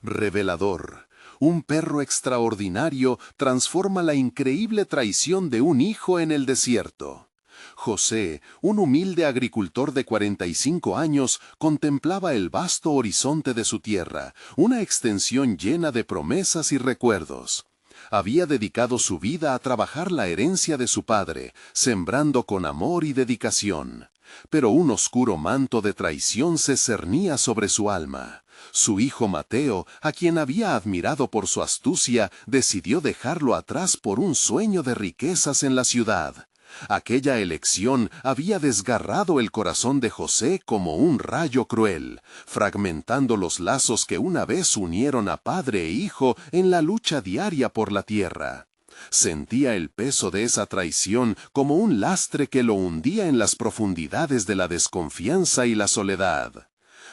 Revelador. Un perro extraordinario transforma la increíble traición de un hijo en el desierto. José, un humilde agricultor de 45 años, contemplaba el vasto horizonte de su tierra, una extensión llena de promesas y recuerdos. Había dedicado su vida a trabajar la herencia de su padre, sembrando con amor y dedicación. Pero un oscuro manto de traición se cernía sobre su alma. Su hijo Mateo, a quien había admirado por su astucia, decidió dejarlo atrás por un sueño de riquezas en la ciudad. Aquella elección había desgarrado el corazón de José como un rayo cruel, fragmentando los lazos que una vez unieron a padre e hijo en la lucha diaria por la tierra. Sentía el peso de esa traición como un lastre que lo hundía en las profundidades de la desconfianza y la soledad.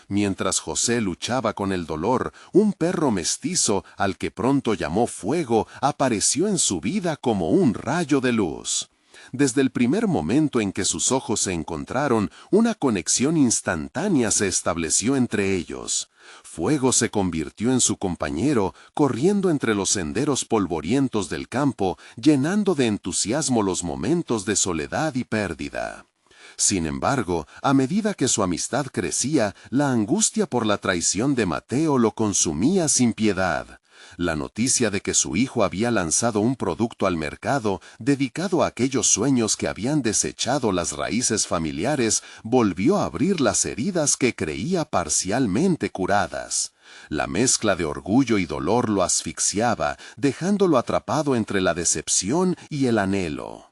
Mientras José luchaba con el dolor, un perro mestizo, al que pronto llamó Fuego, apareció en su vida como un rayo de luz. Desde el primer momento en que sus ojos se encontraron, una conexión instantánea se estableció entre ellos. Fuego se convirtió en su compañero, corriendo entre los senderos polvorientos del campo, llenando de entusiasmo los momentos de soledad y pérdida. Sin embargo, a medida que su amistad crecía, la angustia por la traición de Mateo lo consumía sin piedad. La noticia de que su hijo había lanzado un producto al mercado dedicado a aquellos sueños que habían desechado las raíces familiares volvió a abrir las heridas que creía parcialmente curadas. La mezcla de orgullo y dolor lo asfixiaba, dejándolo atrapado entre la decepción y el anhelo.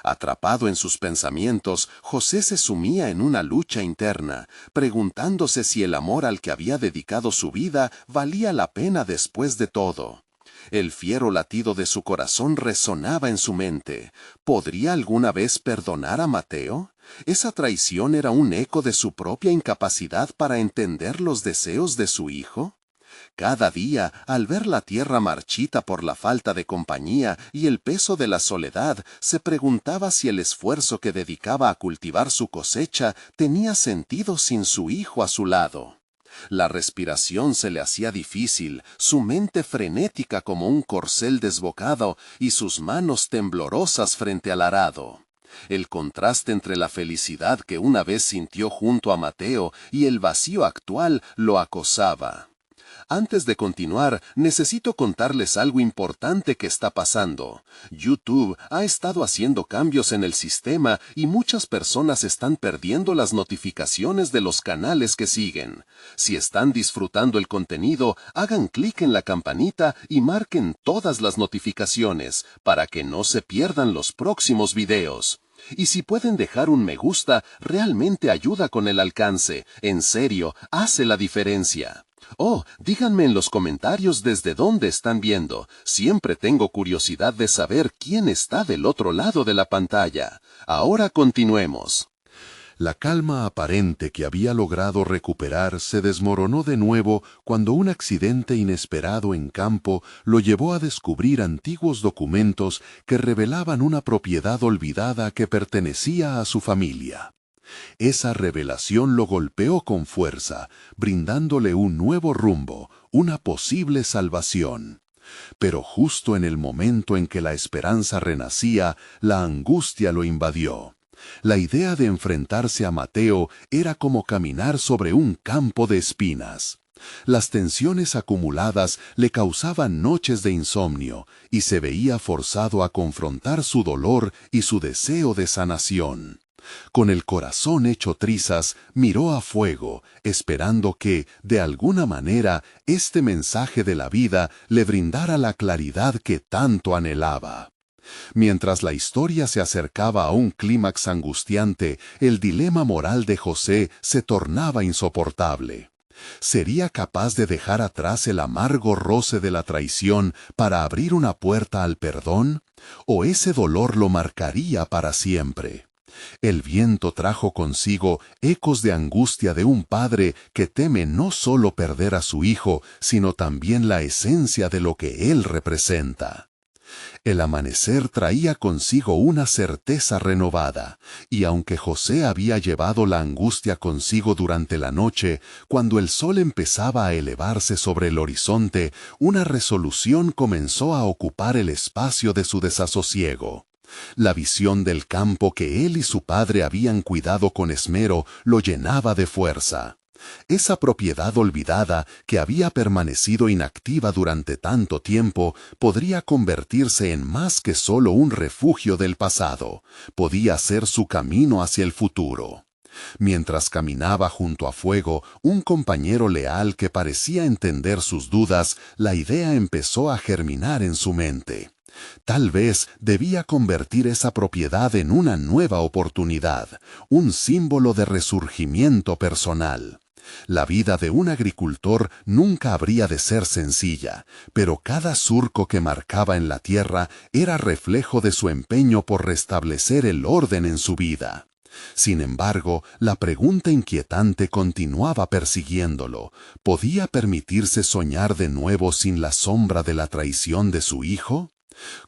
Atrapado en sus pensamientos, José se sumía en una lucha interna, preguntándose si el amor al que había dedicado su vida valía la pena después de todo. El fiero latido de su corazón resonaba en su mente. ¿Podría alguna vez perdonar a Mateo? ¿Esa traición era un eco de su propia incapacidad para entender los deseos de su hijo? Cada día, al ver la tierra marchita por la falta de compañía y el peso de la soledad, se preguntaba si el esfuerzo que dedicaba a cultivar su cosecha tenía sentido sin su hijo a su lado. La respiración se le hacía difícil, su mente frenética como un corcel desbocado y sus manos temblorosas frente al arado. El contraste entre la felicidad que una vez sintió junto a Mateo y el vacío actual lo acosaba. Antes de continuar, necesito contarles algo importante que está pasando. YouTube ha estado haciendo cambios en el sistema y muchas personas están perdiendo las notificaciones de los canales que siguen. Si están disfrutando el contenido, hagan clic en la campanita y marquen todas las notificaciones para que no se pierdan los próximos videos. Y si pueden dejar un me gusta, realmente ayuda con el alcance. En serio, hace la diferencia. Oh, díganme en los comentarios desde dónde están viendo. Siempre tengo curiosidad de saber quién está del otro lado de la pantalla. Ahora continuemos. La calma aparente que había logrado recuperar se desmoronó de nuevo cuando un accidente inesperado en campo lo llevó a descubrir antiguos documentos que revelaban una propiedad olvidada que pertenecía a su familia. Esa revelación lo golpeó con fuerza, brindándole un nuevo rumbo, una posible salvación. Pero justo en el momento en que la esperanza renacía, la angustia lo invadió. La idea de enfrentarse a Mateo era como caminar sobre un campo de espinas. Las tensiones acumuladas le causaban noches de insomnio y se veía forzado a confrontar su dolor y su deseo de sanación. Con el corazón hecho trizas, miró a Fuego, esperando que, de alguna manera, este mensaje de la vida le brindara la claridad que tanto anhelaba. Mientras la historia se acercaba a un clímax angustiante, el dilema moral de José se tornaba insoportable. ¿Sería capaz de dejar atrás el amargo roce de la traición para abrir una puerta al perdón? ¿O ese dolor lo marcaría para siempre? El viento trajo consigo ecos de angustia de un padre que teme no solo perder a su hijo, sino también la esencia de lo que él representa. El amanecer traía consigo una certeza renovada, y aunque José había llevado la angustia consigo durante la noche, cuando el sol empezaba a elevarse sobre el horizonte, una resolución comenzó a ocupar el espacio de su desasosiego. La visión del campo que él y su padre habían cuidado con esmero lo llenaba de fuerza. Esa propiedad olvidada, que había permanecido inactiva durante tanto tiempo, podría convertirse en más que solo un refugio del pasado. Podía ser su camino hacia el futuro. Mientras caminaba junto a fuego, un compañero leal que parecía entender sus dudas, la idea empezó a germinar en su mente. Tal vez debía convertir esa propiedad en una nueva oportunidad, un símbolo de resurgimiento personal. La vida de un agricultor nunca habría de ser sencilla, pero cada surco que marcaba en la tierra era reflejo de su empeño por restablecer el orden en su vida. Sin embargo, la pregunta inquietante continuaba persiguiéndolo. ¿Podía permitirse soñar de nuevo sin la sombra de la traición de su hijo?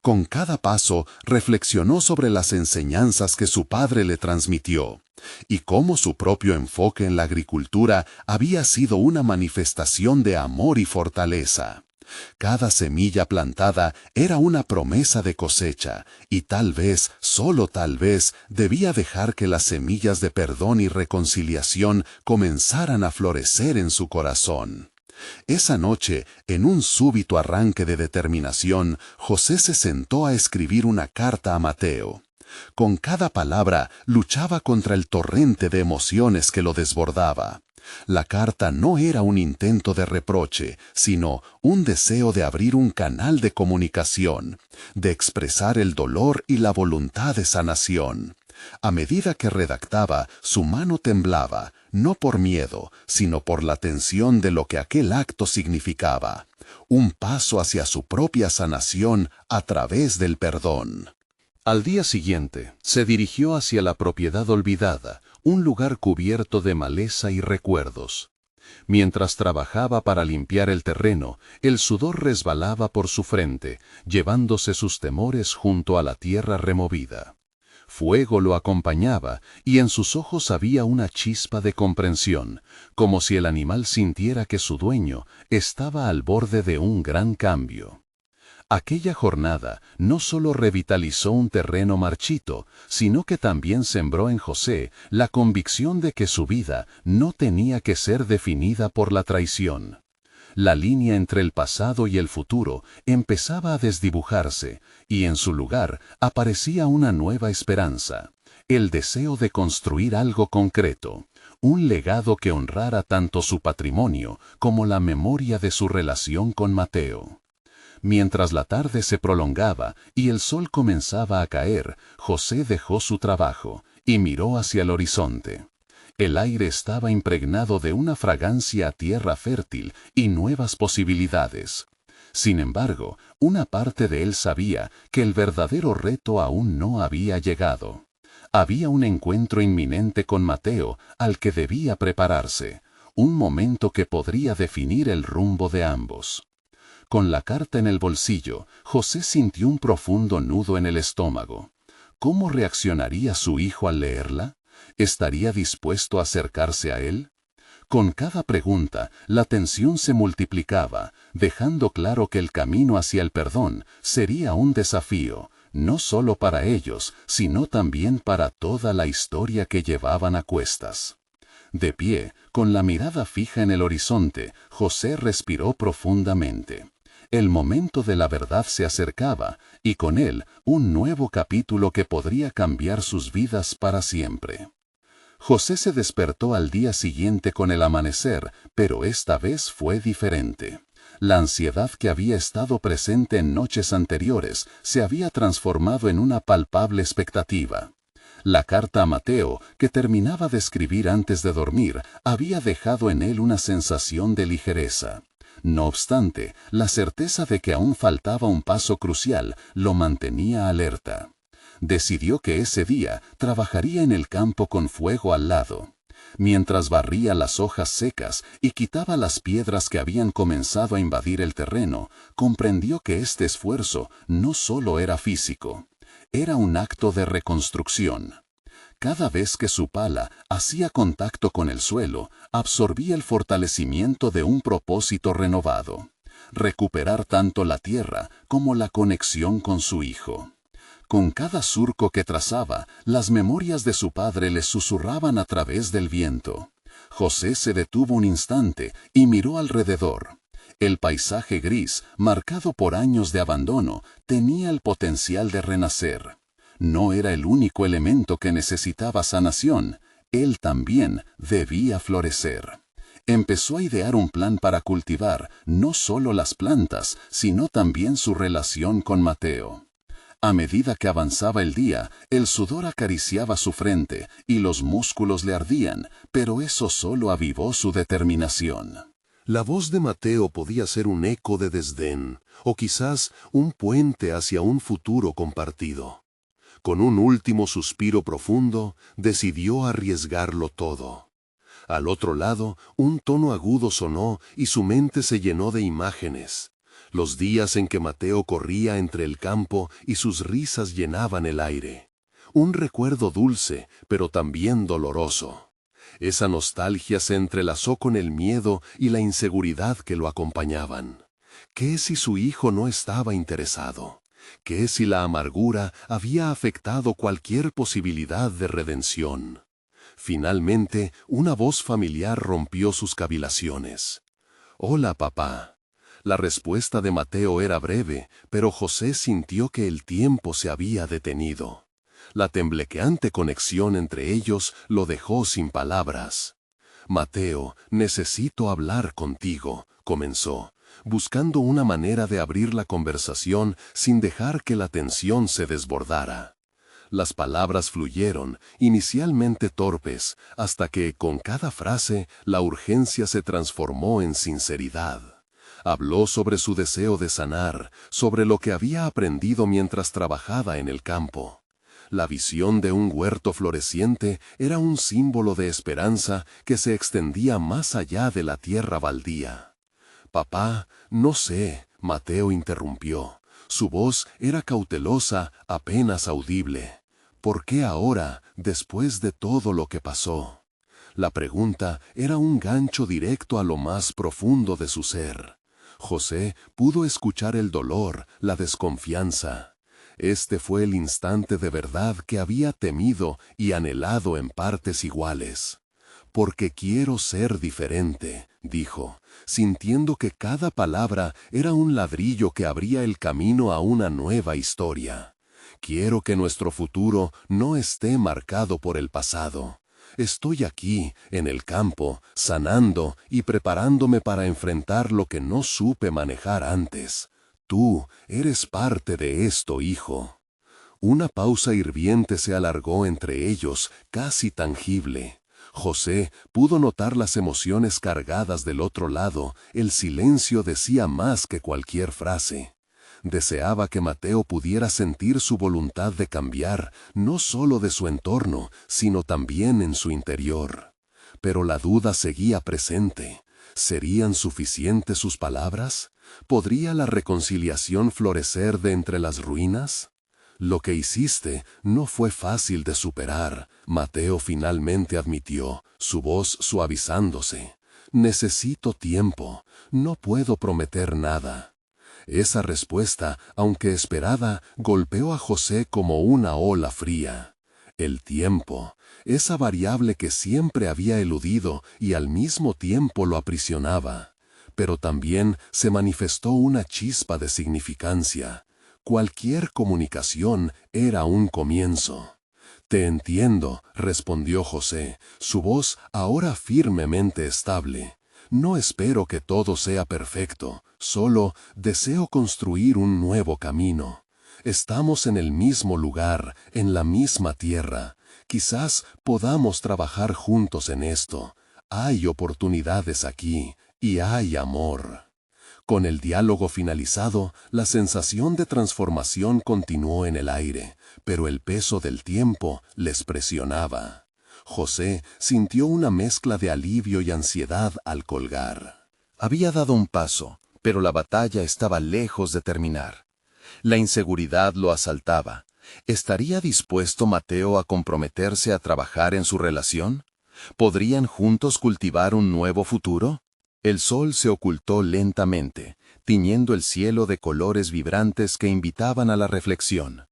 Con cada paso reflexionó sobre las enseñanzas que su padre le transmitió, y cómo su propio enfoque en la agricultura había sido una manifestación de amor y fortaleza. Cada semilla plantada era una promesa de cosecha, y tal vez, solo tal vez, debía dejar que las semillas de perdón y reconciliación comenzaran a florecer en su corazón. Esa noche, en un súbito arranque de determinación, José se sentó a escribir una carta a Mateo. Con cada palabra luchaba contra el torrente de emociones que lo desbordaba. La carta no era un intento de reproche, sino un deseo de abrir un canal de comunicación, de expresar el dolor y la voluntad de sanación. A medida que redactaba, su mano temblaba, no por miedo, sino por la tensión de lo que aquel acto significaba. Un paso hacia su propia sanación a través del perdón. Al día siguiente, se dirigió hacia la propiedad olvidada, un lugar cubierto de maleza y recuerdos. Mientras trabajaba para limpiar el terreno, el sudor resbalaba por su frente, llevándose sus temores junto a la tierra removida. Fuego lo acompañaba, y en sus ojos había una chispa de comprensión, como si el animal sintiera que su dueño estaba al borde de un gran cambio. Aquella jornada no solo revitalizó un terreno marchito, sino que también sembró en José la convicción de que su vida no tenía que ser definida por la traición. La línea entre el pasado y el futuro empezaba a desdibujarse, y en su lugar aparecía una nueva esperanza, el deseo de construir algo concreto, un legado que honrara tanto su patrimonio como la memoria de su relación con Mateo. Mientras la tarde se prolongaba y el sol comenzaba a caer, José dejó su trabajo y miró hacia el horizonte. El aire estaba impregnado de una fragancia a tierra fértil y nuevas posibilidades. Sin embargo, una parte de él sabía que el verdadero reto aún no había llegado. Había un encuentro inminente con Mateo al que debía prepararse, un momento que podría definir el rumbo de ambos. Con la carta en el bolsillo, José sintió un profundo nudo en el estómago. ¿Cómo reaccionaría su hijo al leerla? ¿Estaría dispuesto a acercarse a él? Con cada pregunta, la tensión se multiplicaba, dejando claro que el camino hacia el perdón sería un desafío, no solo para ellos, sino también para toda la historia que llevaban a cuestas. De pie, con la mirada fija en el horizonte, José respiró profundamente. El momento de la verdad se acercaba, y con él un nuevo capítulo que podría cambiar sus vidas para siempre. José se despertó al día siguiente con el amanecer, pero esta vez fue diferente. La ansiedad que había estado presente en noches anteriores se había transformado en una palpable expectativa. La carta a Mateo, que terminaba de escribir antes de dormir, había dejado en él una sensación de ligereza. No obstante, la certeza de que aún faltaba un paso crucial lo mantenía alerta. Decidió que ese día trabajaría en el campo con fuego al lado. Mientras barría las hojas secas y quitaba las piedras que habían comenzado a invadir el terreno, comprendió que este esfuerzo no solo era físico, era un acto de reconstrucción. Cada vez que su pala hacía contacto con el suelo, absorbía el fortalecimiento de un propósito renovado: recuperar tanto la tierra como la conexión con su hijo. Con cada surco que trazaba, las memorias de su padre le susurraban a través del viento. José se detuvo un instante y miró alrededor. El paisaje gris, marcado por años de abandono, tenía el potencial de renacer. No era el único elemento que necesitaba sanación, él también debía florecer. Empezó a idear un plan para cultivar no solo las plantas, sino también su relación con Mateo. A medida que avanzaba el día, el sudor acariciaba su frente y los músculos le ardían, pero eso solo avivó su determinación. La voz de Mateo podía ser un eco de desdén, o quizás un puente hacia un futuro compartido. Con un último suspiro profundo, decidió arriesgarlo todo. Al otro lado, un tono agudo sonó y su mente se llenó de imágenes. Los días en que Mateo corría entre el campo y sus risas llenaban el aire. Un recuerdo dulce, pero también doloroso. Esa nostalgia se entrelazó con el miedo y la inseguridad que lo acompañaban. ¿Qué si su hijo no estaba interesado? ¿Qué si la amargura había afectado cualquier posibilidad de redención? Finalmente, una voz familiar rompió sus cavilaciones. «Hola, papá». La respuesta de Mateo era breve, pero José sintió que el tiempo se había detenido. La temblequeante conexión entre ellos lo dejó sin palabras. «Mateo, necesito hablar contigo», comenzó, buscando una manera de abrir la conversación sin dejar que la tensión se desbordara. Las palabras fluyeron, inicialmente torpes, hasta que, con cada frase, la urgencia se transformó en sinceridad. Habló sobre su deseo de sanar, sobre lo que había aprendido mientras trabajaba en el campo. La visión de un huerto floreciente era un símbolo de esperanza que se extendía más allá de la tierra baldía. «Papá, no sé», Mateo interrumpió. Su voz era cautelosa, apenas audible. «¿Por qué ahora, después de todo lo que pasó?» La pregunta era un gancho directo a lo más profundo de su ser. José pudo escuchar el dolor, la desconfianza. Este fue el instante de verdad que había temido y anhelado en partes iguales. «Porque quiero ser diferente», dijo, sintiendo que cada palabra era un ladrillo que abría el camino a una nueva historia. «Quiero que nuestro futuro no esté marcado por el pasado. Estoy aquí, en el campo, sanando y preparándome para enfrentar lo que no supe manejar antes. Tú eres parte de esto, hijo». Una pausa hirviente se alargó entre ellos, casi tangible. José pudo notar las emociones cargadas del otro lado, el silencio decía más que cualquier frase. Deseaba que Mateo pudiera sentir su voluntad de cambiar, no solo de su entorno, sino también en su interior. Pero la duda seguía presente. ¿Serían suficientes sus palabras? ¿Podría la reconciliación florecer de entre las ruinas? «Lo que hiciste no fue fácil de superar», Mateo finalmente admitió, su voz suavizándose. «Necesito tiempo, no puedo prometer nada». Esa respuesta, aunque esperada, golpeó a José como una ola fría. El tiempo, esa variable que siempre había eludido y al mismo tiempo lo aprisionaba. Pero también se manifestó una chispa de significancia. Cualquier comunicación era un comienzo. «Te entiendo», respondió José, su voz ahora firmemente estable. «No espero que todo sea perfecto, solo deseo construir un nuevo camino. Estamos en el mismo lugar, en la misma tierra. Quizás podamos trabajar juntos en esto. Hay oportunidades aquí y hay amor». Con el diálogo finalizado, la sensación de transformación continuó en el aire, pero el peso del tiempo les presionaba. José sintió una mezcla de alivio y ansiedad al colgar. Había dado un paso, pero la batalla estaba lejos de terminar. La inseguridad lo asaltaba. ¿Estaría dispuesto Mateo a comprometerse a trabajar en su relación? ¿Podrían juntos cultivar un nuevo futuro? El sol se ocultó lentamente, tiñendo el cielo de colores vibrantes que invitaban a la reflexión.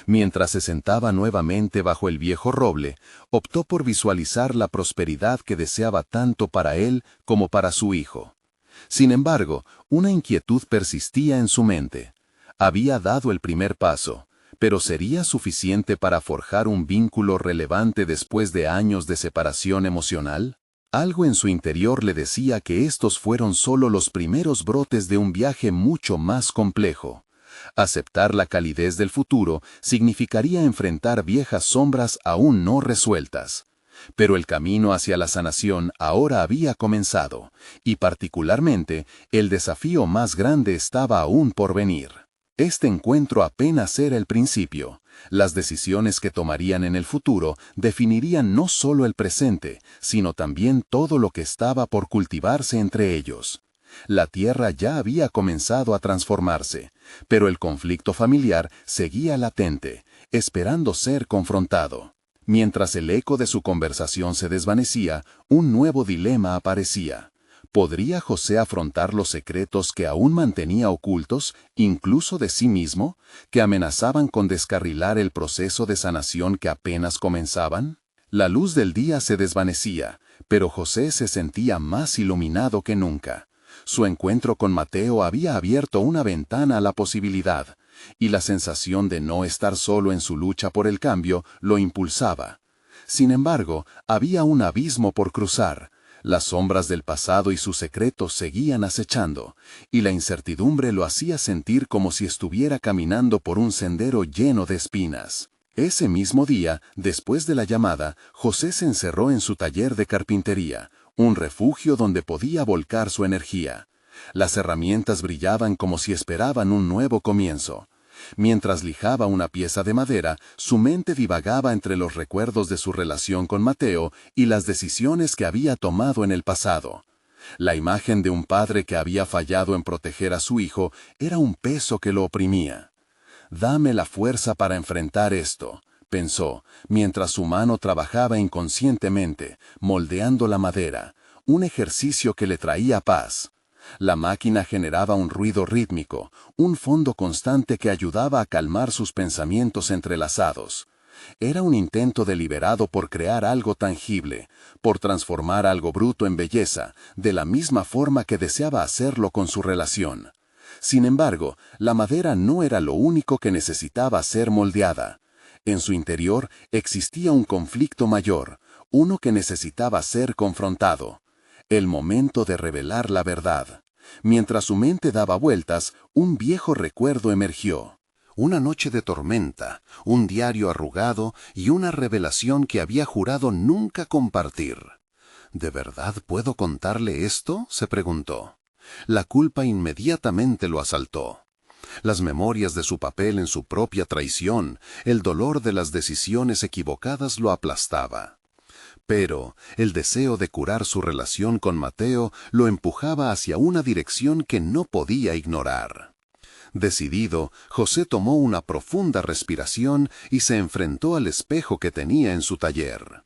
Mientras se sentaba nuevamente bajo el viejo roble, optó por visualizar la prosperidad que deseaba tanto para él como para su hijo. Sin embargo, una inquietud persistía en su mente. Había dado el primer paso, pero ¿sería suficiente para forjar un vínculo relevante después de años de separación emocional? Algo en su interior le decía que estos fueron solo los primeros brotes de un viaje mucho más complejo. Aceptar la calidez del futuro significaría enfrentar viejas sombras aún no resueltas. Pero el camino hacia la sanación ahora había comenzado, y particularmente, el desafío más grande estaba aún por venir. Este encuentro apenas era el principio. Las decisiones que tomarían en el futuro definirían no solo el presente, sino también todo lo que estaba por cultivarse entre ellos. La tierra ya había comenzado a transformarse, pero el conflicto familiar seguía latente, esperando ser confrontado. Mientras el eco de su conversación se desvanecía, un nuevo dilema aparecía. ¿Podría José afrontar los secretos que aún mantenía ocultos, incluso de sí mismo, que amenazaban con descarrilar el proceso de sanación que apenas comenzaban? La luz del día se desvanecía, pero José se sentía más iluminado que nunca. Su encuentro con Mateo había abierto una ventana a la posibilidad, y la sensación de no estar solo en su lucha por el cambio lo impulsaba. Sin embargo, había un abismo por cruzar. Las sombras del pasado y sus secretos seguían acechando, y la incertidumbre lo hacía sentir como si estuviera caminando por un sendero lleno de espinas. Ese mismo día, después de la llamada, José se encerró en su taller de carpintería, un refugio donde podía volcar su energía. Las herramientas brillaban como si esperaban un nuevo comienzo. Mientras lijaba una pieza de madera, su mente divagaba entre los recuerdos de su relación con Mateo y las decisiones que había tomado en el pasado. La imagen de un padre que había fallado en proteger a su hijo era un peso que lo oprimía. «Dame la fuerza para enfrentar esto», pensó, mientras su mano trabajaba inconscientemente, moldeando la madera, un ejercicio que le traía paz. La máquina generaba un ruido rítmico, un fondo constante que ayudaba a calmar sus pensamientos entrelazados. Era un intento deliberado por crear algo tangible, por transformar algo bruto en belleza, de la misma forma que deseaba hacerlo con su relación. Sin embargo, la madera no era lo único que necesitaba ser moldeada. En su interior existía un conflicto mayor, uno que necesitaba ser confrontado. El momento de revelar la verdad. Mientras su mente daba vueltas, un viejo recuerdo emergió. Una noche de tormenta, un diario arrugado y una revelación que había jurado nunca compartir. ¿De verdad puedo contarle esto?, se preguntó. La culpa inmediatamente lo asaltó. Las memorias de su papel en su propia traición, el dolor de las decisiones equivocadas lo aplastaba. Pero el deseo de curar su relación con Mateo lo empujaba hacia una dirección que no podía ignorar. Decidido, José tomó una profunda respiración y se enfrentó al espejo que tenía en su taller.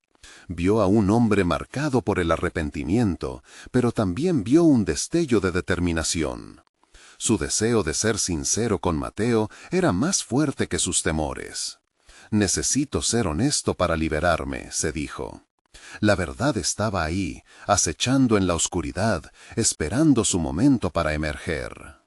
Vio a un hombre marcado por el arrepentimiento, pero también vio un destello de determinación. Su deseo de ser sincero con Mateo era más fuerte que sus temores. «Necesito ser honesto para liberarme», se dijo. La verdad estaba ahí, acechando en la oscuridad, esperando su momento para emerger.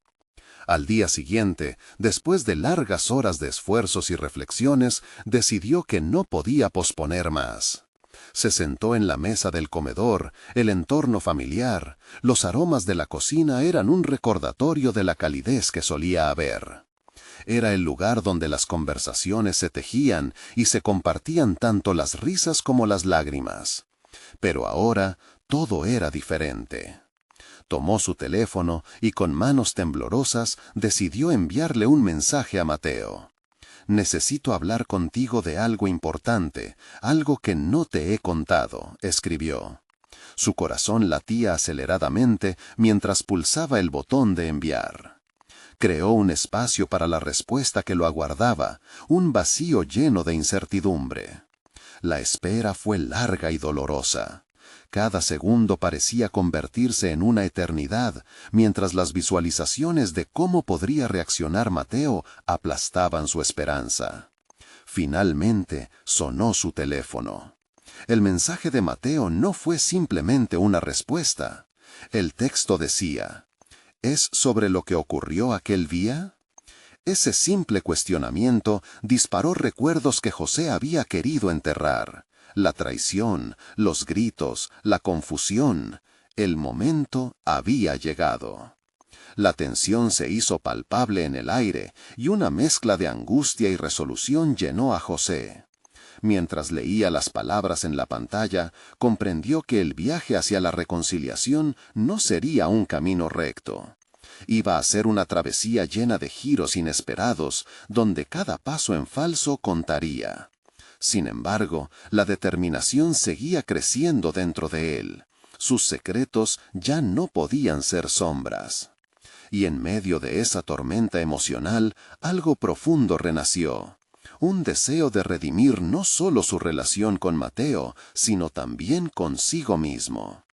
Al día siguiente, después de largas horas de esfuerzos y reflexiones, decidió que no podía posponer más. Se sentó en la mesa del comedor, el entorno familiar, los aromas de la cocina eran un recordatorio de la calidez que solía haber. Era el lugar donde las conversaciones se tejían y se compartían tanto las risas como las lágrimas. Pero ahora todo era diferente. Tomó su teléfono y con manos temblorosas decidió enviarle un mensaje a Mateo. Necesito hablar contigo de algo importante, algo que no te he contado, escribió. Su corazón latía aceleradamente mientras pulsaba el botón de enviar. Creó un espacio para la respuesta que lo aguardaba, un vacío lleno de incertidumbre. La espera fue larga y dolorosa. Cada segundo parecía convertirse en una eternidad, mientras las visualizaciones de cómo podría reaccionar Mateo aplastaban su esperanza. Finalmente sonó su teléfono. El mensaje de Mateo no fue simplemente una respuesta. El texto decía: ¿es sobre lo que ocurrió aquel día? Ese simple cuestionamiento disparó recuerdos que José había querido enterrar. La traición, los gritos, la confusión. El momento había llegado. La tensión se hizo palpable en el aire y una mezcla de angustia y resolución llenó a José. Mientras leía las palabras en la pantalla, comprendió que el viaje hacia la reconciliación no sería un camino recto. Iba a ser una travesía llena de giros inesperados, donde cada paso en falso contaría. Sin embargo, la determinación seguía creciendo dentro de él. Sus secretos ya no podían ser sombras. Y en medio de esa tormenta emocional, algo profundo renació. Un deseo de redimir no solo su relación con Mateo, sino también consigo mismo.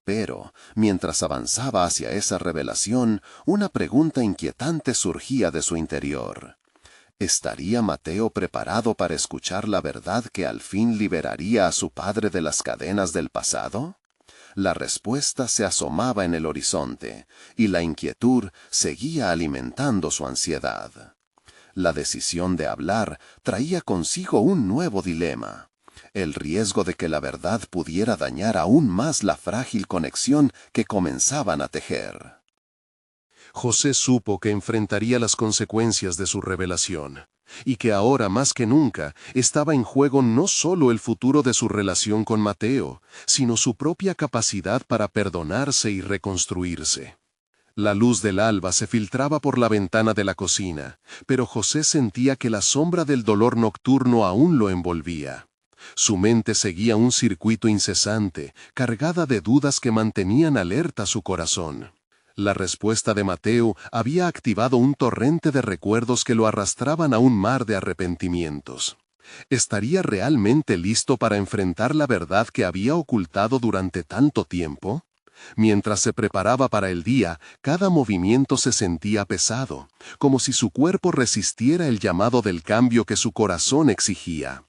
Pero, mientras avanzaba hacia esa revelación, una pregunta inquietante surgía de su interior. ¿Estaría Mateo preparado para escuchar la verdad que al fin liberaría a su padre de las cadenas del pasado? La respuesta se asomaba en el horizonte, y la inquietud seguía alimentando su ansiedad. La decisión de hablar traía consigo un nuevo dilema: el riesgo de que la verdad pudiera dañar aún más la frágil conexión que comenzaban a tejer. José supo que enfrentaría las consecuencias de su revelación, y que ahora más que nunca estaba en juego no solo el futuro de su relación con Mateo, sino su propia capacidad para perdonarse y reconstruirse. La luz del alba se filtraba por la ventana de la cocina, pero José sentía que la sombra del dolor nocturno aún lo envolvía. Su mente seguía un circuito incesante, cargada de dudas que mantenían alerta su corazón. La respuesta de Mateo había activado un torrente de recuerdos que lo arrastraban a un mar de arrepentimientos. ¿Estaría realmente listo para enfrentar la verdad que había ocultado durante tanto tiempo? Mientras se preparaba para el día, cada movimiento se sentía pesado, como si su cuerpo resistiera el llamado del cambio que su corazón exigía.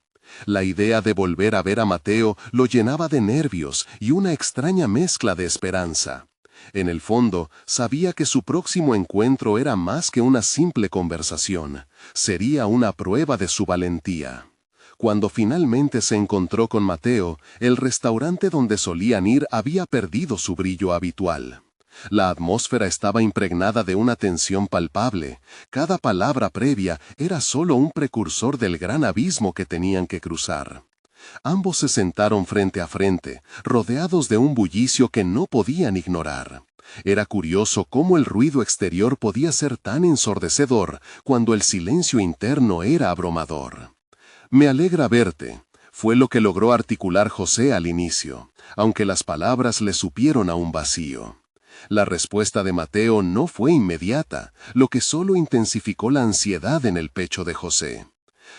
La idea de volver a ver a Mateo lo llenaba de nervios y una extraña mezcla de esperanza. En el fondo, sabía que su próximo encuentro era más que una simple conversación. Sería una prueba de su valentía. Cuando finalmente se encontró con Mateo, el restaurante donde solían ir había perdido su brillo habitual. La atmósfera estaba impregnada de una tensión palpable. Cada palabra previa era solo un precursor del gran abismo que tenían que cruzar. Ambos se sentaron frente a frente, rodeados de un bullicio que no podían ignorar. Era curioso cómo el ruido exterior podía ser tan ensordecedor cuando el silencio interno era abrumador. «Me alegra verte», fue lo que logró articular José al inicio, aunque las palabras le supieron a un vacío. La respuesta de Mateo no fue inmediata, lo que solo intensificó la ansiedad en el pecho de José.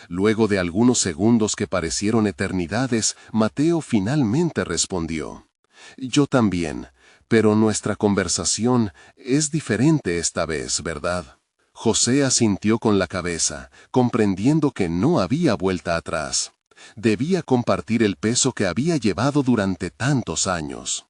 Luego de algunos segundos que parecieron eternidades, Mateo finalmente respondió: «Yo también, pero nuestra conversación es diferente esta vez, ¿verdad?». José asintió con la cabeza, comprendiendo que no había vuelta atrás. Debía compartir el peso que había llevado durante tantos años.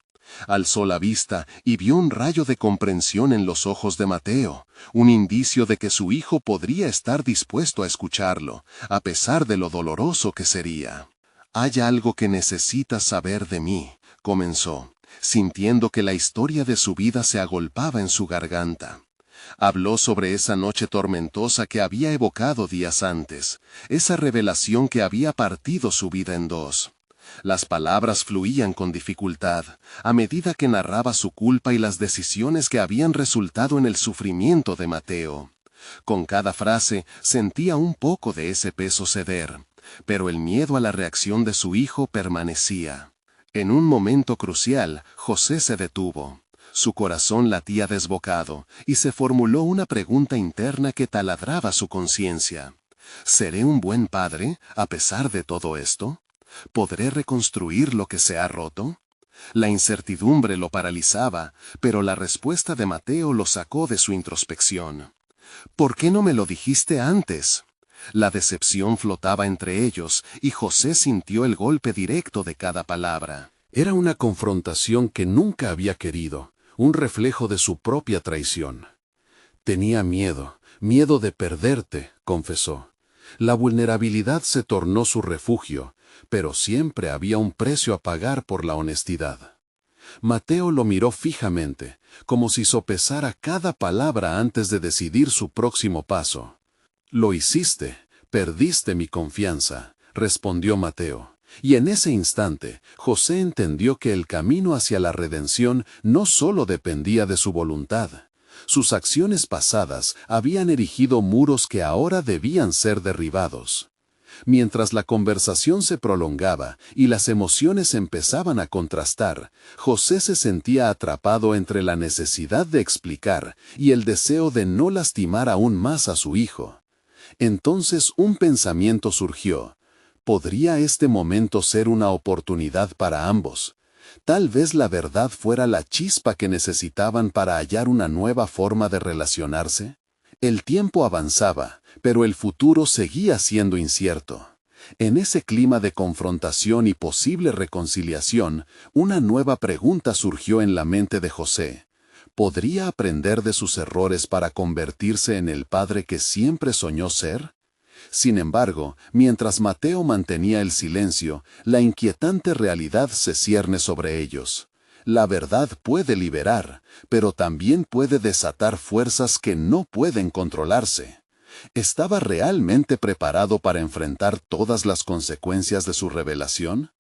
Alzó la vista y vio un rayo de comprensión en los ojos de Mateo, un indicio de que su hijo podría estar dispuesto a escucharlo, a pesar de lo doloroso que sería. «Hay algo que necesitas saber de mí», comenzó, sintiendo que la historia de su vida se agolpaba en su garganta. Habló sobre esa noche tormentosa que había evocado días antes, esa revelación que había partido su vida en dos. Las palabras fluían con dificultad, a medida que narraba su culpa y las decisiones que habían resultado en el sufrimiento de Mateo. Con cada frase sentía un poco de ese peso ceder, pero el miedo a la reacción de su hijo permanecía. En un momento crucial, José se detuvo. Su corazón latía desbocado, y se formuló una pregunta interna que taladraba su conciencia. ¿Seré un buen padre, a pesar de todo esto? ¿Podré reconstruir lo que se ha roto? La incertidumbre lo paralizaba, pero la respuesta de Mateo lo sacó de su introspección. ¿Por qué no me lo dijiste antes? La decepción flotaba entre ellos, y José sintió el golpe directo de cada palabra. Era una confrontación que nunca había querido, un reflejo de su propia traición. Tenía miedo de perderte, confesó. La vulnerabilidad se tornó su refugio, pero siempre había un precio a pagar por la honestidad. Mateo lo miró fijamente, como si sopesara cada palabra antes de decidir su próximo paso. «Lo hiciste, perdiste mi confianza», respondió Mateo. Y en ese instante, José entendió que el camino hacia la redención no solo dependía de su voluntad. Sus acciones pasadas habían erigido muros que ahora debían ser derribados. Mientras la conversación se prolongaba y las emociones empezaban a contrastar, José se sentía atrapado entre la necesidad de explicar y el deseo de no lastimar aún más a su hijo. Entonces un pensamiento surgió. ¿Podría este momento ser una oportunidad para ambos? Tal vez la verdad fuera la chispa que necesitaban para hallar una nueva forma de relacionarse. El tiempo avanzaba, pero el futuro seguía siendo incierto. En ese clima de confrontación y posible reconciliación, una nueva pregunta surgió en la mente de José. ¿Podría aprender de sus errores para convertirse en el padre que siempre soñó ser? Sin embargo, mientras Mateo mantenía el silencio, la inquietante realidad se cierne sobre ellos. La verdad puede liberar, pero también puede desatar fuerzas que no pueden controlarse. ¿Estaba realmente preparado para enfrentar todas las consecuencias de su revelación?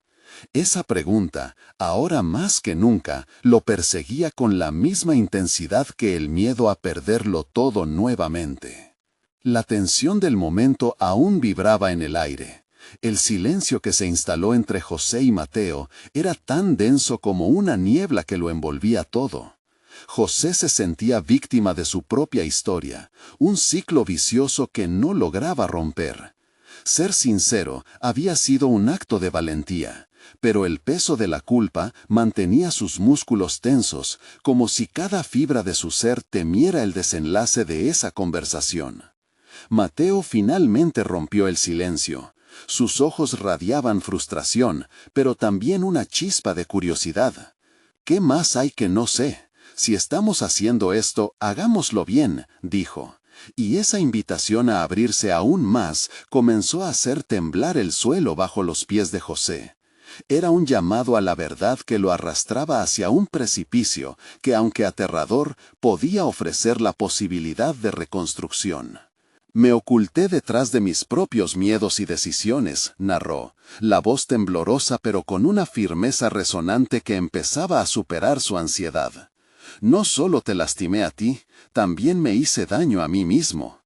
Esa pregunta, ahora más que nunca, lo perseguía con la misma intensidad que el miedo a perderlo todo nuevamente. La tensión del momento aún vibraba en el aire. El silencio que se instaló entre José y Mateo era tan denso como una niebla que lo envolvía todo. José se sentía víctima de su propia historia, un ciclo vicioso que no lograba romper. Ser sincero había sido un acto de valentía, pero el peso de la culpa mantenía sus músculos tensos, como si cada fibra de su ser temiera el desenlace de esa conversación. Mateo finalmente rompió el silencio. Sus ojos radiaban frustración, pero también una chispa de curiosidad. ¿Qué más hay que no sé? Si estamos haciendo esto, hagámoslo bien, dijo. Y esa invitación a abrirse aún más comenzó a hacer temblar el suelo bajo los pies de José. Era un llamado a la verdad que lo arrastraba hacia un precipicio que, aunque aterrador, podía ofrecer la posibilidad de reconstrucción. Me oculté detrás de mis propios miedos y decisiones, narró, la voz temblorosa pero con una firmeza resonante que empezaba a superar su ansiedad. No solo te lastimé a ti, también me hice daño a mí mismo.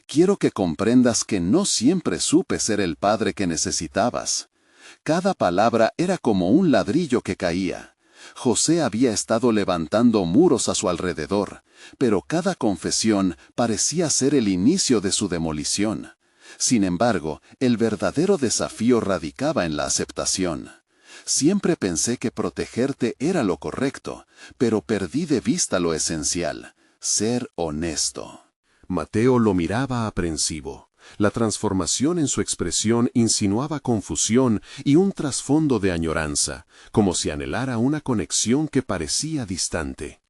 Quiero que comprendas que no siempre supe ser el padre que necesitabas. Cada palabra era como un ladrillo que caía. José había estado levantando muros a su alrededor, pero cada confesión parecía ser el inicio de su demolición. Sin embargo, el verdadero desafío radicaba en la aceptación. Siempre pensé que protegerte era lo correcto, pero perdí de vista lo esencial: ser honesto. Mateo lo miraba aprensivo. La transformación en su expresión insinuaba confusión y un trasfondo de añoranza, como si anhelara una conexión que parecía distante.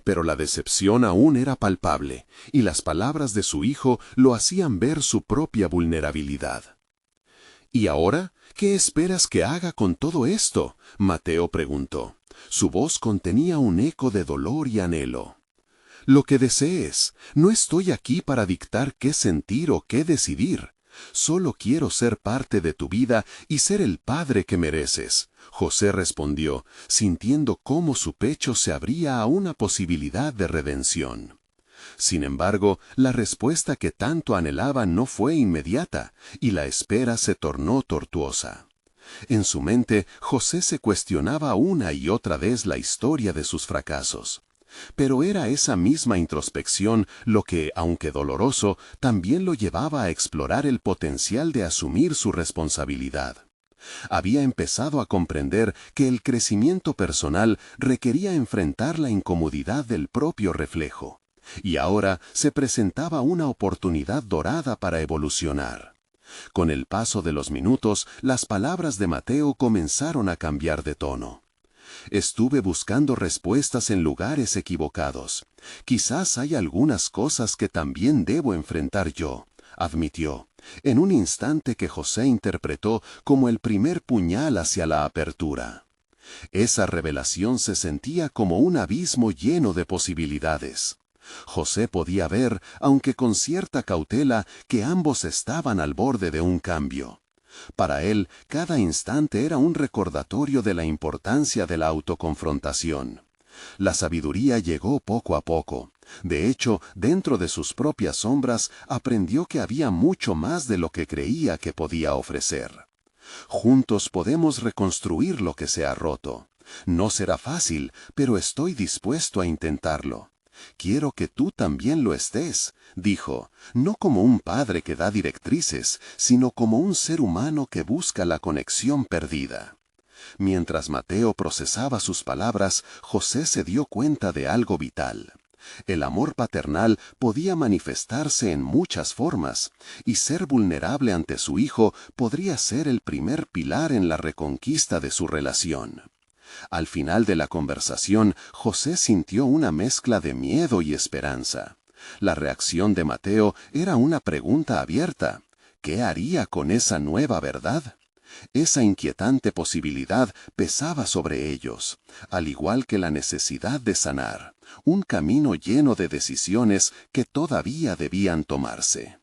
Pero la decepción aún era palpable, y las palabras de su hijo lo hacían ver su propia vulnerabilidad. «¿Y ahora? ¿Qué esperas que haga con todo esto?», Mateo preguntó. Su voz contenía un eco de dolor y anhelo. «Lo que desees. No estoy aquí para dictar qué sentir o qué decidir. Solo quiero ser parte de tu vida y ser el padre que mereces», José respondió, sintiendo cómo su pecho se abría a una posibilidad de redención. Sin embargo, la respuesta que tanto anhelaba no fue inmediata, y la espera se tornó tortuosa. En su mente, José se cuestionaba una y otra vez la historia de sus fracasos. Pero era esa misma introspección lo que, aunque doloroso, también lo llevaba a explorar el potencial de asumir su responsabilidad. Había empezado a comprender que el crecimiento personal requería enfrentar la incomodidad del propio reflejo, y ahora se presentaba una oportunidad dorada para evolucionar. Con el paso de los minutos, las palabras de Mateo comenzaron a cambiar de tono. Estuve buscando respuestas en lugares equivocados. Quizás hay algunas cosas que también debo enfrentar yo, admitió, en un instante que José interpretó como el primer puñal hacia la apertura. Esa revelación se sentía como un abismo lleno de posibilidades. José podía ver, aunque con cierta cautela, que ambos estaban al borde de un cambio. Para él, cada instante era un recordatorio de la importancia de la autoconfrontación. La sabiduría llegó poco a poco. De hecho, dentro de sus propias sombras, aprendió que había mucho más de lo que creía que podía ofrecer. Juntos podemos reconstruir lo que se ha roto. No será fácil, pero estoy dispuesto a intentarlo. Quiero que tú también lo estés, dijo, no como un padre que da directrices, sino como un ser humano que busca la conexión perdida. Mientras Mateo procesaba sus palabras, José se dio cuenta de algo vital. El amor paternal podía manifestarse en muchas formas, y ser vulnerable ante su hijo podría ser el primer pilar en la reconquista de su relación. Al final de la conversación, José sintió una mezcla de miedo y esperanza. La reacción de Mateo era una pregunta abierta. ¿Qué haría con esa nueva verdad? Esa inquietante posibilidad pesaba sobre ellos, al igual que la necesidad de sanar, un camino lleno de decisiones que todavía debían tomarse.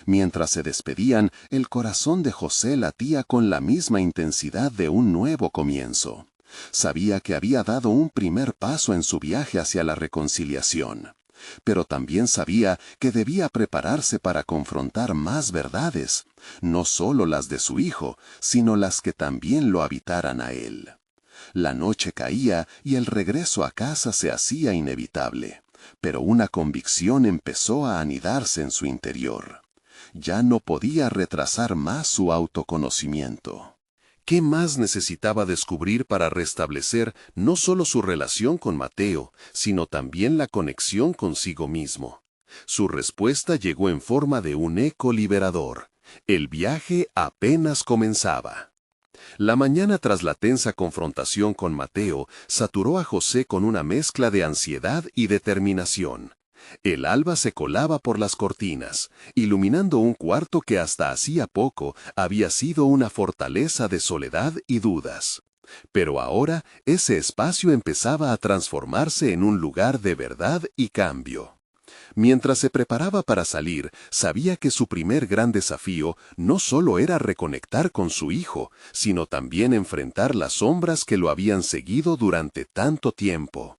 Mientras se despedían, el corazón de José latía con la misma intensidad de un nuevo comienzo. Sabía que había dado un primer paso en su viaje hacia la reconciliación, pero también sabía que debía prepararse para confrontar más verdades, no solo las de su hijo, sino las que también lo habitaran a él. La noche caía y el regreso a casa se hacía inevitable, pero una convicción empezó a anidarse en su interior. Ya no podía retrasar más su autoconocimiento. ¿Qué más necesitaba descubrir para restablecer no solo su relación con Mateo, sino también la conexión consigo mismo? Su respuesta llegó en forma de un eco liberador. El viaje apenas comenzaba. La mañana tras la tensa confrontación con Mateo saturó a José con una mezcla de ansiedad y determinación. El alba se colaba por las cortinas, iluminando un cuarto que hasta hacía poco había sido una fortaleza de soledad y dudas. Pero ahora ese espacio empezaba a transformarse en un lugar de verdad y cambio. Mientras se preparaba para salir, sabía que su primer gran desafío no solo era reconectar con su hijo, sino también enfrentar las sombras que lo habían seguido durante tanto tiempo.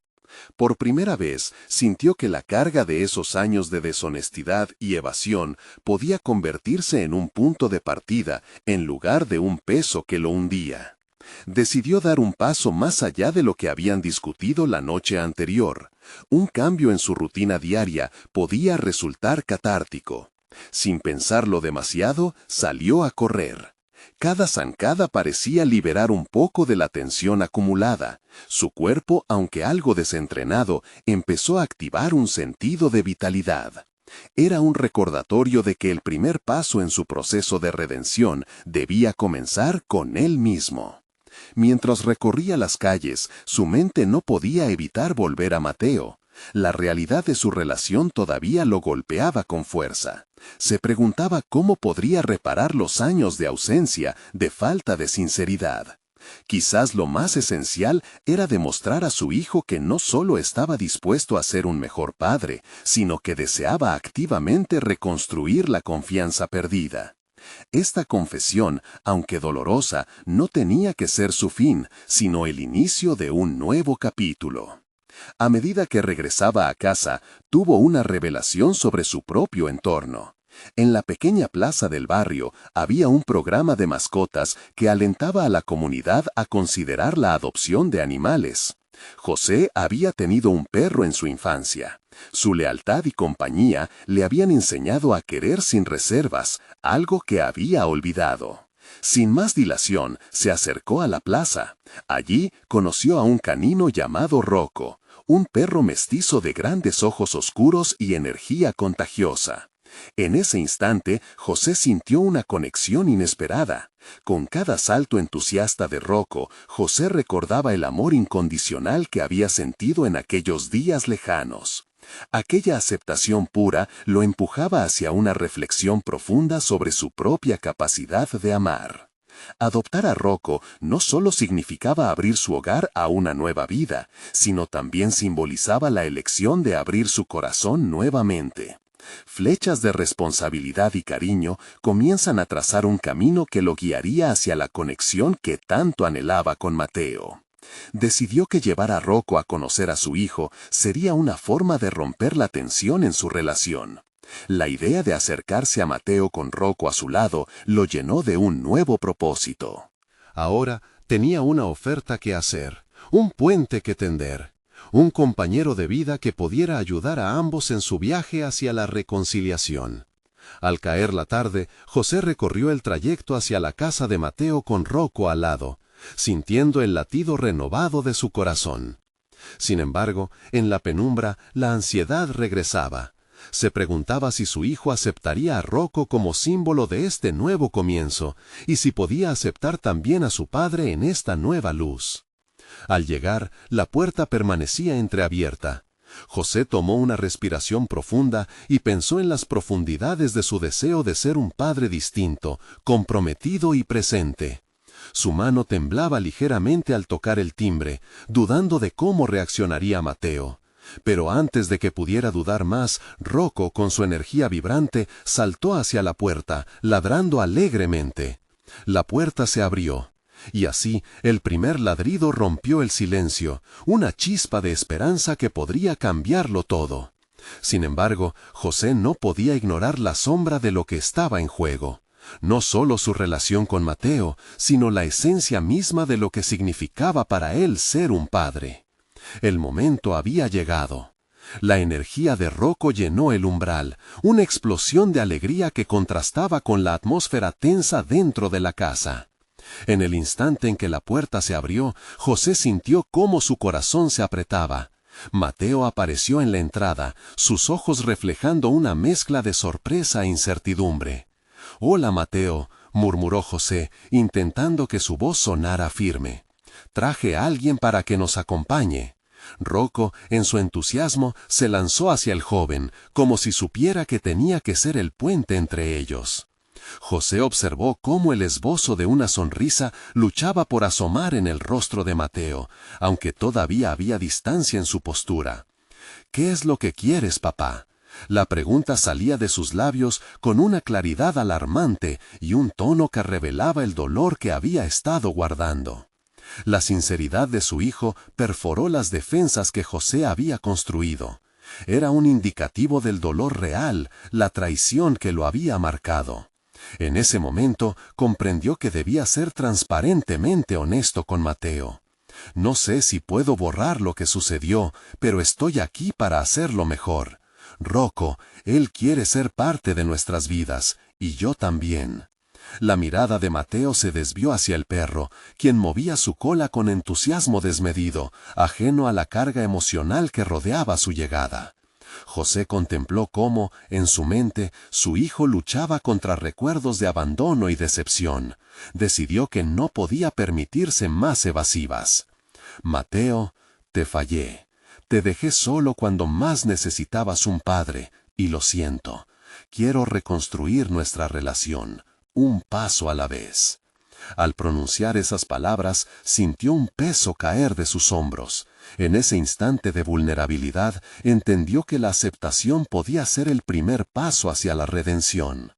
Por primera vez sintió que la carga de esos años de deshonestidad y evasión podía convertirse en un punto de partida en lugar de un peso que lo hundía. Decidió dar un paso más allá de lo que habían discutido la noche anterior. Un cambio en su rutina diaria podía resultar catártico. Sin pensarlo demasiado, salió a correr. Cada zancada parecía liberar un poco de la tensión acumulada. Su cuerpo, aunque algo desentrenado, empezó a activar un sentido de vitalidad. Era un recordatorio de que el primer paso en su proceso de redención debía comenzar con él mismo. Mientras recorría las calles, su mente no podía evitar volver a Mateo. La realidad de su relación todavía lo golpeaba con fuerza. Se preguntaba cómo podría reparar los años de ausencia, de falta de sinceridad. Quizás lo más esencial era demostrar a su hijo que no solo estaba dispuesto a ser un mejor padre, sino que deseaba activamente reconstruir la confianza perdida. Esta confesión, aunque dolorosa, no tenía que ser su fin, sino el inicio de un nuevo capítulo. A medida que regresaba a casa, tuvo una revelación sobre su propio entorno. En la pequeña plaza del barrio había un programa de mascotas que alentaba a la comunidad a considerar la adopción de animales. José había tenido un perro en su infancia. Su lealtad y compañía le habían enseñado a querer sin reservas, algo que había olvidado. Sin más dilación, se acercó a la plaza. Allí conoció a un canino llamado Rocco, un perro mestizo de grandes ojos oscuros y energía contagiosa. En ese instante, José sintió una conexión inesperada. Con cada salto entusiasta de Rocco, José recordaba el amor incondicional que había sentido en aquellos días lejanos. Aquella aceptación pura lo empujaba hacia una reflexión profunda sobre su propia capacidad de amar. Adoptar a Rocco no solo significaba abrir su hogar a una nueva vida, sino también simbolizaba la elección de abrir su corazón nuevamente. Flechas de responsabilidad y cariño comienzan a trazar un camino que lo guiaría hacia la conexión que tanto anhelaba con Mateo. Decidió que llevar a Rocco a conocer a su hijo sería una forma de romper la tensión en su relación. La idea de acercarse a Mateo con Rocco a su lado lo llenó de un nuevo propósito. Ahora tenía una oferta que hacer, un puente que tender, un compañero de vida que pudiera ayudar a ambos en su viaje hacia la reconciliación. Al caer la tarde, José recorrió el trayecto hacia la casa de Mateo con Rocco al lado, sintiendo el latido renovado de su corazón. Sin embargo, en la penumbra, la ansiedad regresaba. Se preguntaba si su hijo aceptaría a Rocco como símbolo de este nuevo comienzo, y si podía aceptar también a su padre en esta nueva luz. Al llegar, la puerta permanecía entreabierta. José tomó una respiración profunda y pensó en las profundidades de su deseo de ser un padre distinto, comprometido y presente. Su mano temblaba ligeramente al tocar el timbre, dudando de cómo reaccionaría Mateo. Pero antes de que pudiera dudar más, Rocco, con su energía vibrante, saltó hacia la puerta, ladrando alegremente. La puerta se abrió. Y así, el primer ladrido rompió el silencio, una chispa de esperanza que podría cambiarlo todo. Sin embargo, José no podía ignorar la sombra de lo que estaba en juego. No solo su relación con Mateo, sino la esencia misma de lo que significaba para él ser un padre. El momento había llegado. La energía de Rocco llenó el umbral, una explosión de alegría que contrastaba con la atmósfera tensa dentro de la casa. En el instante en que la puerta se abrió, José sintió cómo su corazón se apretaba. Mateo apareció en la entrada, sus ojos reflejando una mezcla de sorpresa e incertidumbre. «Hola, Mateo», murmuró José, intentando que su voz sonara firme. «Traje a alguien para que nos acompañe». Rocco, en su entusiasmo, se lanzó hacia el joven, como si supiera que tenía que ser el puente entre ellos. José observó cómo el esbozo de una sonrisa luchaba por asomar en el rostro de Mateo, aunque todavía había distancia en su postura. «¿Qué es lo que quieres, papá?». La pregunta salía de sus labios con una claridad alarmante y un tono que revelaba el dolor que había estado guardando. La sinceridad de su hijo perforó las defensas que José había construido. Era un indicativo del dolor real, la traición que lo había marcado. En ese momento comprendió que debía ser transparentemente honesto con Mateo. «No sé si puedo borrar lo que sucedió, pero estoy aquí para hacerlo mejor. Rocco, él quiere ser parte de nuestras vidas, y yo también». La mirada de Mateo se desvió hacia el perro, quien movía su cola con entusiasmo desmedido, ajeno a la carga emocional que rodeaba su llegada. José contempló cómo, en su mente, su hijo luchaba contra recuerdos de abandono y decepción. Decidió que no podía permitirse más evasivas. «Mateo, te fallé. Te dejé solo cuando más necesitabas un padre, y lo siento. Quiero reconstruir nuestra relación, un paso a la vez». Al pronunciar esas palabras, sintió un peso caer de sus hombros. En ese instante de vulnerabilidad, entendió que la aceptación podía ser el primer paso hacia la redención.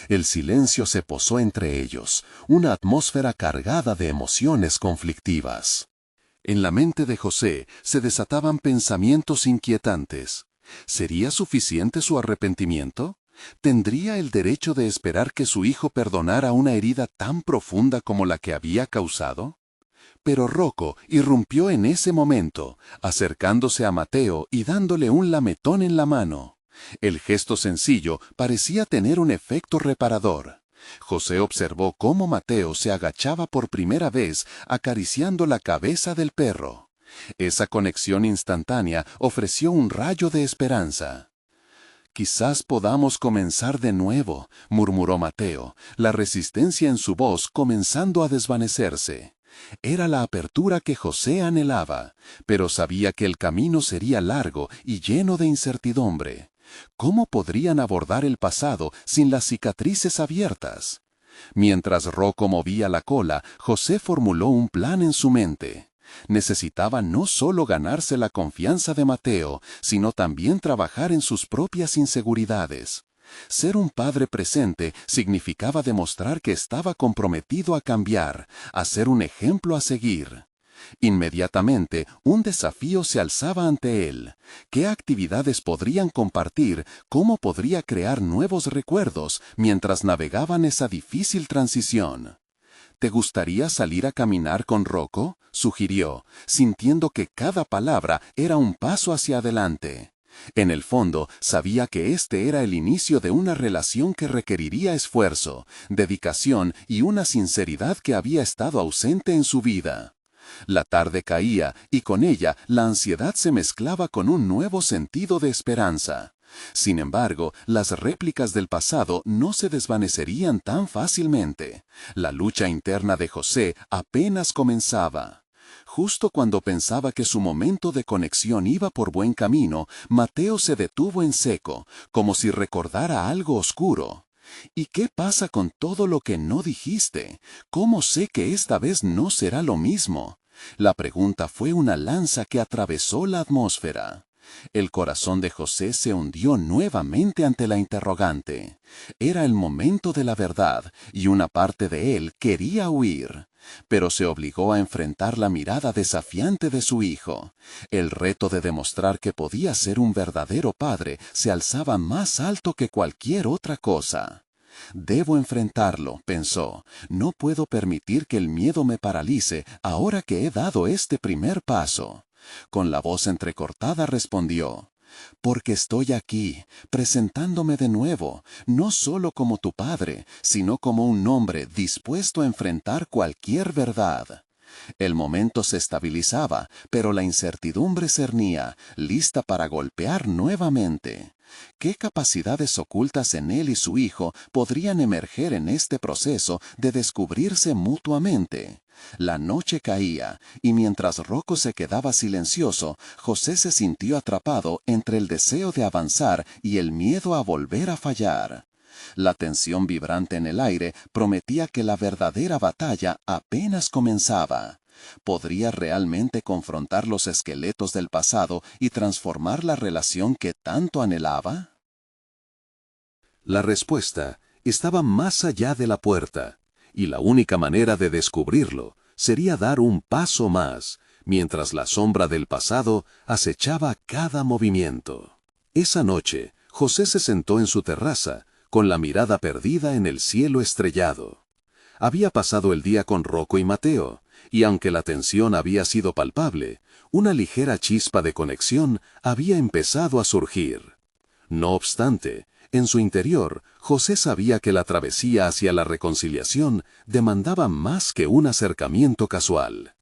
El silencio se posó entre ellos, una atmósfera cargada de emociones conflictivas. En la mente de José se desataban pensamientos inquietantes. ¿Sería suficiente su arrepentimiento? ¿Tendría el derecho de esperar que su hijo perdonara una herida tan profunda como la que había causado? Pero Rocco irrumpió en ese momento, acercándose a Mateo y dándole un lametón en la mano. El gesto sencillo parecía tener un efecto reparador. José observó cómo Mateo se agachaba por primera vez acariciando la cabeza del perro. Esa conexión instantánea ofreció un rayo de esperanza. «Quizás podamos comenzar de nuevo», murmuró Mateo, la resistencia en su voz comenzando a desvanecerse. Era la apertura que José anhelaba, pero sabía que el camino sería largo y lleno de incertidumbre. ¿Cómo podrían abordar el pasado sin las cicatrices abiertas? Mientras Rocco movía la cola, José formuló un plan en su mente. Necesitaba no solo ganarse la confianza de Mateo, sino también trabajar en sus propias inseguridades. Ser un padre presente significaba demostrar que estaba comprometido a cambiar, a ser un ejemplo a seguir. Inmediatamente, un desafío se alzaba ante él. ¿Qué actividades podrían compartir? ¿Cómo podría crear nuevos recuerdos mientras navegaban esa difícil transición? «¿Te gustaría salir a caminar con Rocco?», sugirió, sintiendo que cada palabra era un paso hacia adelante. En el fondo, sabía que este era el inicio de una relación que requeriría esfuerzo, dedicación y una sinceridad que había estado ausente en su vida. La tarde caía y con ella la ansiedad se mezclaba con un nuevo sentido de esperanza. Sin embargo, las réplicas del pasado no se desvanecerían tan fácilmente. La lucha interna de José apenas comenzaba. Justo cuando pensaba que su momento de conexión iba por buen camino, Mateo se detuvo en seco, como si recordara algo oscuro. «¿Y qué pasa con todo lo que no dijiste? ¿Cómo sé que esta vez no será lo mismo?». La pregunta fue una lanza que atravesó la atmósfera. El corazón de José se hundió nuevamente ante la interrogante. Era el momento de la verdad, y una parte de él quería huir. Pero se obligó a enfrentar la mirada desafiante de su hijo. El reto de demostrar que podía ser un verdadero padre se alzaba más alto que cualquier otra cosa. «Debo enfrentarlo», pensó. «No puedo permitir que el miedo me paralice ahora que he dado este primer paso». Con la voz entrecortada respondió: «Porque estoy aquí, presentándome de nuevo, no solo como tu padre, sino como un hombre dispuesto a enfrentar cualquier verdad». El momento se estabilizaba, pero la incertidumbre cernía, lista para golpear nuevamente. ¿Qué capacidades ocultas en él y su hijo podrían emerger en este proceso de descubrirse mutuamente? La noche caía, y mientras Rocco se quedaba silencioso, José se sintió atrapado entre el deseo de avanzar y el miedo a volver a fallar. La tensión vibrante en el aire prometía que la verdadera batalla apenas comenzaba. ¿Podría realmente confrontar los esqueletos del pasado y transformar la relación que tanto anhelaba? La respuesta estaba más allá de la puerta, y la única manera de descubrirlo sería dar un paso más, mientras la sombra del pasado acechaba cada movimiento. Esa noche, José se sentó en su terraza, con la mirada perdida en el cielo estrellado. Había pasado el día con Rocco y Mateo, y aunque la tensión había sido palpable, una ligera chispa de conexión había empezado a surgir. No obstante, en su interior, José sabía que la travesía hacia la reconciliación demandaba más que un acercamiento casual.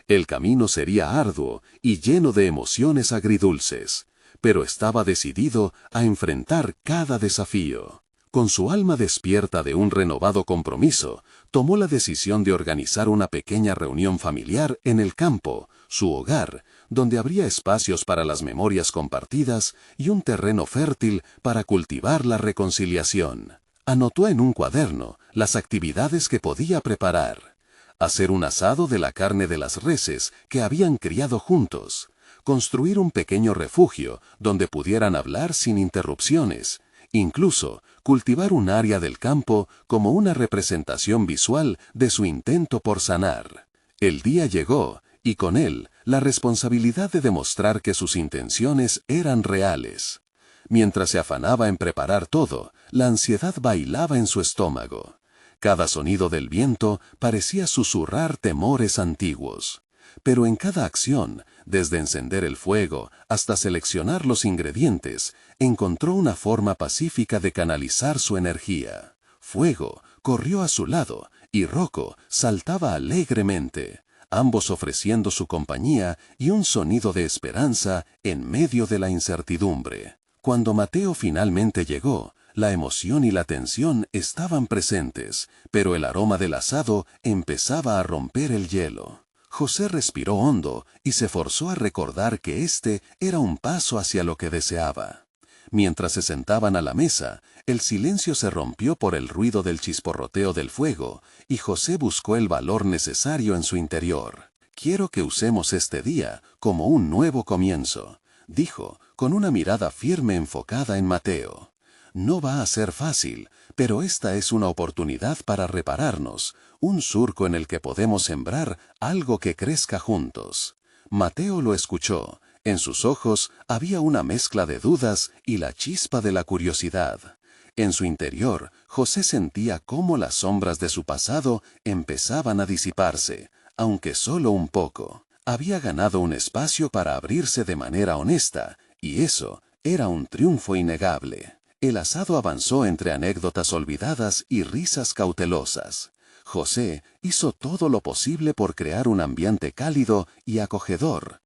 El camino sería arduo y lleno de emociones agridulces, pero estaba decidido a enfrentar cada desafío. Con su alma despierta de un renovado compromiso, tomó la decisión de organizar una pequeña reunión familiar en el campo, su hogar, donde habría espacios para las memorias compartidas y un terreno fértil para cultivar la reconciliación. Anotó en un cuaderno las actividades que podía preparar: hacer un asado de la carne de las reses que habían criado juntos, construir un pequeño refugio donde pudieran hablar sin interrupciones, incluso cultivar un área del campo como una representación visual de su intento por sanar. El día llegó, y con él la responsabilidad de demostrar que sus intenciones eran reales. Mientras se afanaba en preparar todo, la ansiedad bailaba en su estómago. Cada sonido del viento parecía susurrar temores antiguos. Pero en cada acción, desde encender el fuego hasta seleccionar los ingredientes, encontró una forma pacífica de canalizar su energía. Fuego corrió a su lado y Rocco saltaba alegremente, ambos ofreciendo su compañía y un sonido de esperanza en medio de la incertidumbre. Cuando Mateo finalmente llegó, la emoción y la tensión estaban presentes, pero el aroma del asado empezaba a romper el hielo. José respiró hondo y se forzó a recordar que este era un paso hacia lo que deseaba. Mientras se sentaban a la mesa, el silencio se rompió por el ruido del chisporroteo del fuego, y José buscó el valor necesario en su interior. «Quiero que usemos este día como un nuevo comienzo», dijo, con una mirada firme enfocada en Mateo. «No va a ser fácil, pero esta es una oportunidad para repararnos, un surco en el que podemos sembrar algo que crezca juntos». Mateo lo escuchó. En sus ojos había una mezcla de dudas y la chispa de la curiosidad. En su interior, José sentía cómo las sombras de su pasado empezaban a disiparse, aunque solo un poco. Había ganado un espacio para abrirse de manera honesta, y eso era un triunfo innegable. El asado avanzó entre anécdotas olvidadas y risas cautelosas. José hizo todo lo posible por crear un ambiente cálido y acogedor.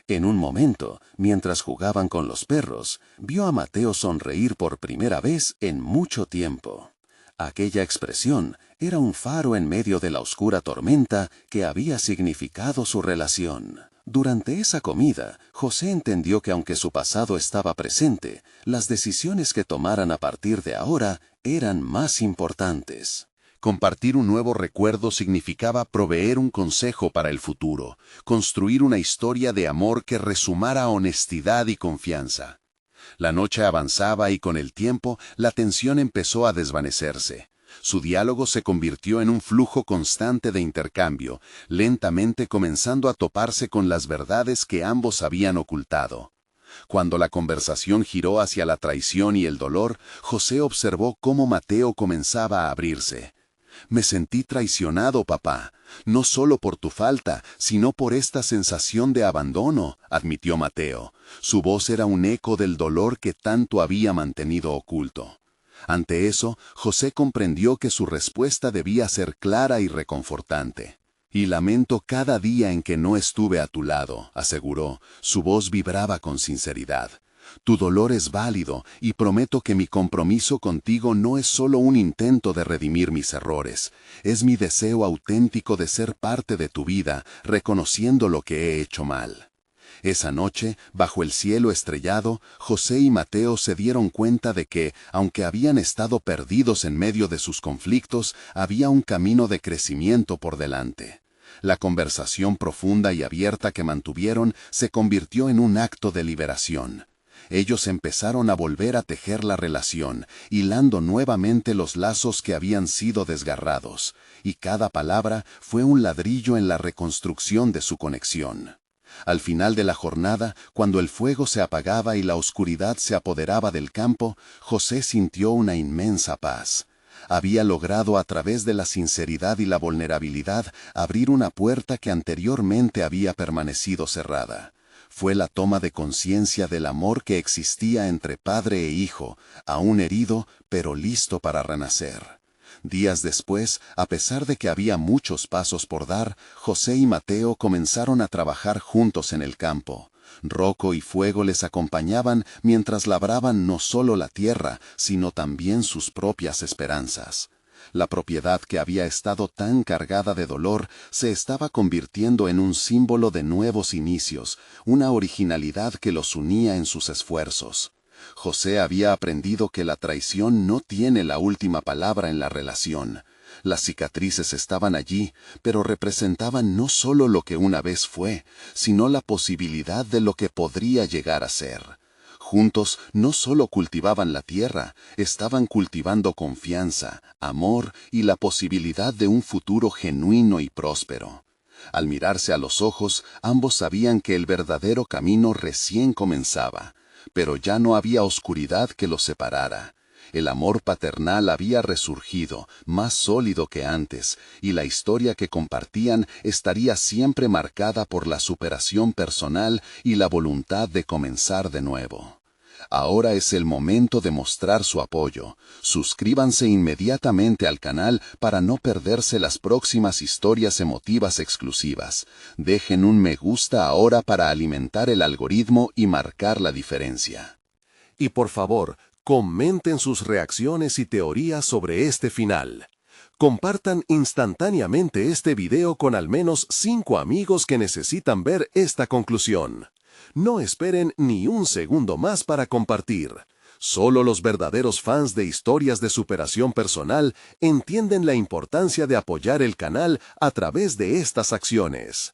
En un momento, mientras jugaban con los perros, vio a Mateo sonreír por primera vez en mucho tiempo. Aquella expresión era un faro en medio de la oscura tormenta que había significado su relación. Durante esa comida, José entendió que aunque su pasado estaba presente, las decisiones que tomaran a partir de ahora eran más importantes. Compartir un nuevo recuerdo significaba proveer un consejo para el futuro, construir una historia de amor que resumara honestidad y confianza. La noche avanzaba y con el tiempo la tensión empezó a desvanecerse. Su diálogo se convirtió en un flujo constante de intercambio, lentamente comenzando a toparse con las verdades que ambos habían ocultado. Cuando la conversación giró hacia la traición y el dolor, José observó cómo Mateo comenzaba a abrirse. «Me sentí traicionado, papá, no solo por tu falta, sino por esta sensación de abandono», admitió Mateo. Su voz era un eco del dolor que tanto había mantenido oculto. Ante eso, José comprendió que su respuesta debía ser clara y reconfortante. «Y lamento cada día en que no estuve a tu lado», aseguró. Su voz vibraba con sinceridad. «Tu dolor es válido y prometo que mi compromiso contigo no es solo un intento de redimir mis errores. Es mi deseo auténtico de ser parte de tu vida, reconociendo lo que he hecho mal». Esa noche, bajo el cielo estrellado, José y Mateo se dieron cuenta de que, aunque habían estado perdidos en medio de sus conflictos, había un camino de crecimiento por delante. La conversación profunda y abierta que mantuvieron se convirtió en un acto de liberación. Ellos empezaron a volver a tejer la relación, hilando nuevamente los lazos que habían sido desgarrados, y cada palabra fue un ladrillo en la reconstrucción de su conexión. Al final de la jornada, cuando el fuego se apagaba y la oscuridad se apoderaba del campo, José sintió una inmensa paz. Había logrado a través de la sinceridad y la vulnerabilidad abrir una puerta que anteriormente había permanecido cerrada. Fue la toma de conciencia del amor que existía entre padre e hijo, aún herido, pero listo para renacer. Días después, a pesar de que había muchos pasos por dar, José y Mateo comenzaron a trabajar juntos en el campo. Rocco y Fuego les acompañaban mientras labraban no solo la tierra, sino también sus propias esperanzas. La propiedad que había estado tan cargada de dolor se estaba convirtiendo en un símbolo de nuevos inicios, una originalidad que los unía en sus esfuerzos. José había aprendido que la traición no tiene la última palabra en la relación. Las cicatrices estaban allí, pero representaban no solo lo que una vez fue, sino la posibilidad de lo que podría llegar a ser. Juntos no solo cultivaban la tierra, estaban cultivando confianza, amor y la posibilidad de un futuro genuino y próspero. Al mirarse a los ojos, ambos sabían que el verdadero camino recién comenzaba, pero ya no había oscuridad que los separara. El amor paternal había resurgido, más sólido que antes, y la historia que compartían estaría siempre marcada por la superación personal y la voluntad de comenzar de nuevo. Ahora es el momento de mostrar su apoyo. Suscríbanse inmediatamente al canal para no perderse las próximas historias emotivas exclusivas. Dejen un me gusta ahora para alimentar el algoritmo y marcar la diferencia. Y por favor, comenten sus reacciones y teorías sobre este final. Compartan instantáneamente este video con al menos 5 amigos que necesitan ver esta conclusión. No esperen ni un segundo más para compartir. Solo los verdaderos fans de historias de superación personal entienden la importancia de apoyar el canal a través de estas acciones.